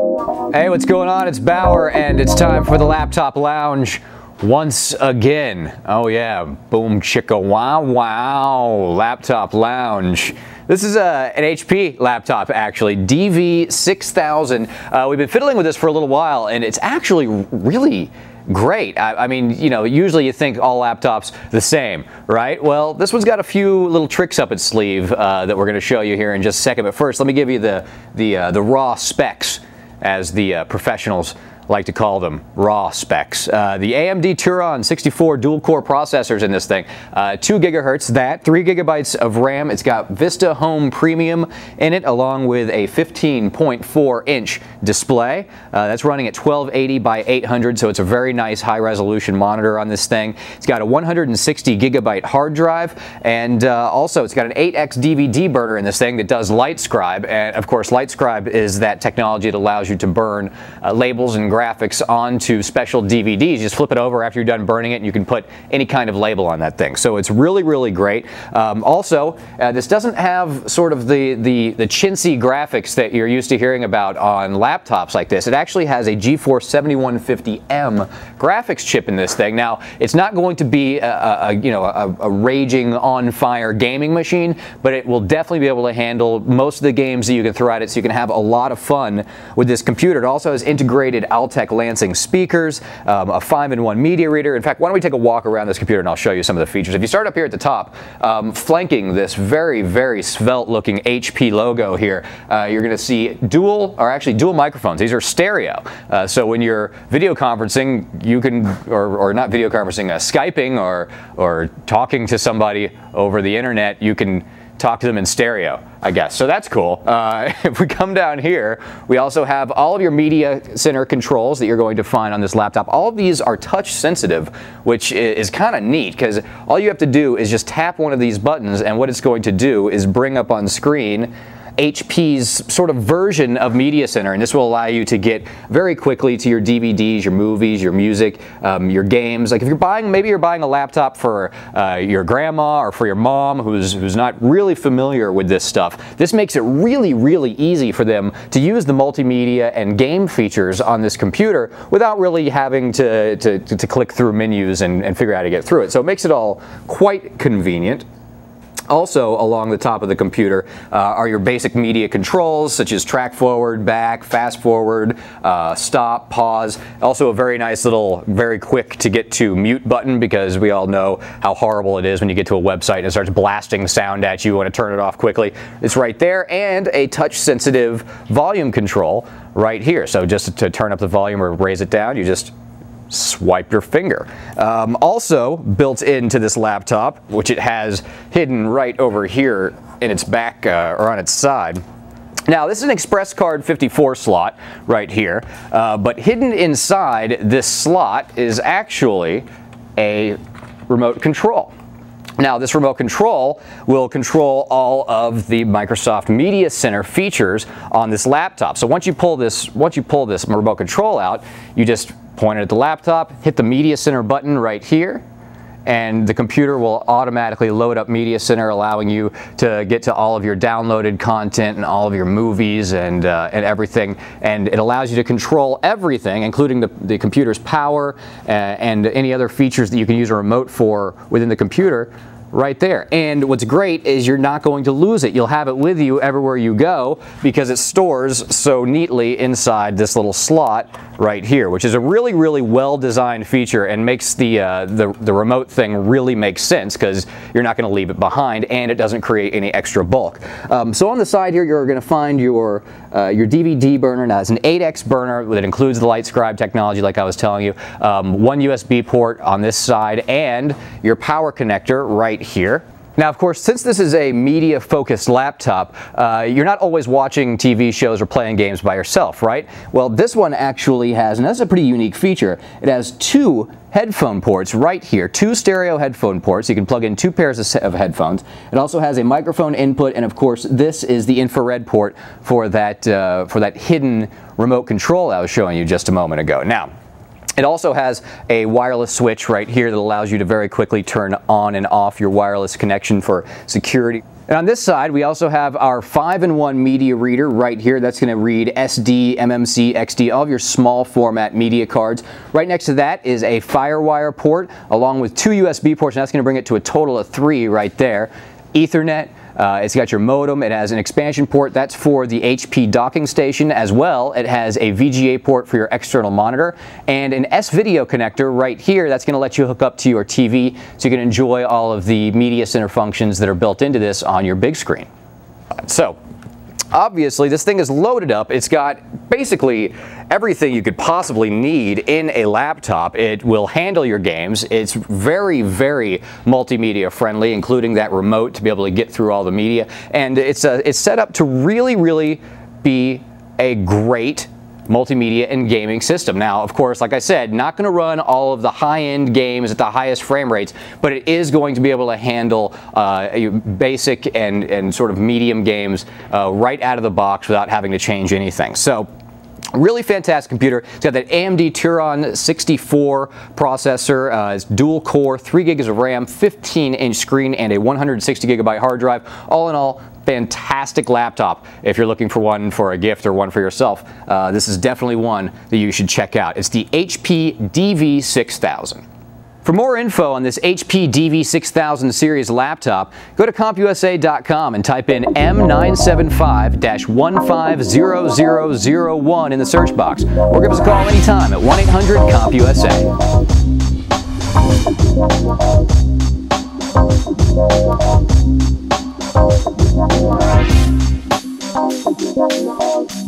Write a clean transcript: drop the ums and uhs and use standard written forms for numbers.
Hey, what's going on? It's Bauer, and it's time for the Laptop Lounge once again. Oh yeah, boom chicka wow wow, Laptop Lounge. This is an HP laptop, actually, DV6000. We've been fiddling with this for a little while, and it's actually really great. I mean, you know, usually you think all laptops the same, right? Well, this one's got a few little tricks up its sleeve that we're going to show you here in just a second. But first, let me give you the raw specs, as the professionals like to call them, raw specs. The AMD Turon 64 dual-core processors in this thing. 2 gigahertz, 3 gigabytes of RAM. It's got Vista Home Premium in it, along with a 15.4-inch display. That's running at 1280 by 800, so it's a very nice high-resolution monitor on this thing. It's got a 160 gigabyte hard drive, and also it's got an 8x DVD burner in this thing that does LightScribe. And of course, LightScribe is that technology that allows you to burn labels and graphics onto special DVDs. You just flip it over after you're done burning it, and you can put any kind of label on that thing. So it's really, really great. Also, this doesn't have sort of the chintzy graphics that you're used to hearing about on laptops like this. It actually has a GeForce 7150M graphics chip in this thing. Now, it's not going to be a raging on-fire gaming machine, but it will definitely be able to handle most of the games that you can throw at it, so you can have a lot of fun with this computer. It also has integrated Altec Lansing speakers, a 5-in-1 media reader. In fact, why don't we take a walk around this computer and I'll show you some of the features. If you start up here at the top, flanking this very, very svelte-looking HP logo here, you're going to see dual microphones. These are stereo. So when you're video conferencing, you can, or not video conferencing, Skyping or talking to somebody over the internet, you can talk to them in stereo, I guess. So that's cool. If we come down here, we also have all of your media center controls that you're going to find on this laptop. All of these are touch sensitive, which is kind of neat, because all you have to do is just tap one of these buttons, and what it's going to do is bring up on screen HP's sort of version of Media Center, and this will allow you to get very quickly to your DVDs, your movies, your music, your games. Like if you're buying, maybe you're buying a laptop for your grandma or for your mom who's not really familiar with this stuff. This makes it really, really easy for them to use the multimedia and game features on this computer without really having to click through menus and figure out how to get through it. So it makes it all quite convenient. Also, along the top of the computer are your basic media controls, such as track forward, back, fast forward, stop, pause. Also a very nice little, very quick to get to mute button, because we all know how horrible it is when you get to a website and it starts blasting sound at you. You want to turn it off quickly. It's right there, and a touch-sensitive volume control right here. So just to turn up the volume or raise it down, you just swipe your finger. Also built into this laptop, which it has hidden right over here in its back or on its side. Now, this is an Express Card 54 slot right here, but hidden inside this slot is actually a remote control. Now, this remote control will control all of the Microsoft Media Center features on this laptop. So once you pull this remote control out, you just point it at the laptop, hit the Media Center button right here, and the computer will automatically load up Media Center, allowing you to get to all of your downloaded content and all of your movies and everything. And it allows you to control everything, including the computer's power and any other features that you can use a remote for within the computer right there. And what's great is you're not going to lose it. You'll have it with you everywhere you go, because it stores so neatly inside this little slot right here, which is a really, really well-designed feature and makes the remote thing really make sense, because you're not going to leave it behind, and it doesn't create any extra bulk. So on the side here, you're going to find your DVD burner. Now, it's an 8x burner that includes the LightScribe technology, like I was telling you. One USB port on this side, and your power connector right here. Now, of course, since this is a media-focused laptop, you're not always watching TV shows or playing games by yourself, right? Well, this one actually has, and that's a pretty unique feature, it has 2 headphone ports right here, 2 stereo headphone ports. You can plug in 2 pairs of headphones. It also has a microphone input, and of course, this is the infrared port for that hidden remote control I was showing you just a moment ago. Now, it also has a wireless switch right here that allows you to very quickly turn on and off your wireless connection for security. And on this side, we also have our 5-in-1 media reader right here. That's going to read SD, MMC, XD, all of your small format media cards. Right next to that is a FireWire port along with 2 USB ports, and that's going to bring it to a total of 3 right there. Ethernet. It's got your modem. It has an expansion port. That's for the HP docking station. As well, it has a VGA port for your external monitor and an S-Video connector right here. That's going to let you hook up to your TV so you can enjoy all of the media center functions that are built into this on your big screen. So, obviously, this thing is loaded up. It's got basically everything you could possibly need in a laptop. It will handle your games. It's very, very multimedia friendly, including that remote to be able to get through all the media. And it's set up to really, really be a great multimedia and gaming system. Now, of course, like I said, not going to run all of the high-end games at the highest frame rates, but it is going to be able to handle basic and sort of medium games right out of the box without having to change anything. So, really fantastic computer. It's got that AMD Turon 64 processor. It's dual core, 3 gigs of RAM, 15-inch screen, and a 160 gigabyte hard drive. All in all, fantastic laptop if you're looking for one for a gift or one for yourself. This is definitely one that you should check out. It's the HP DV6000. For more info on this HP DV6000 series laptop, go to CompUSA.com and type in M975-150001 in the search box, or give us a call anytime at 1-800-CompUSA.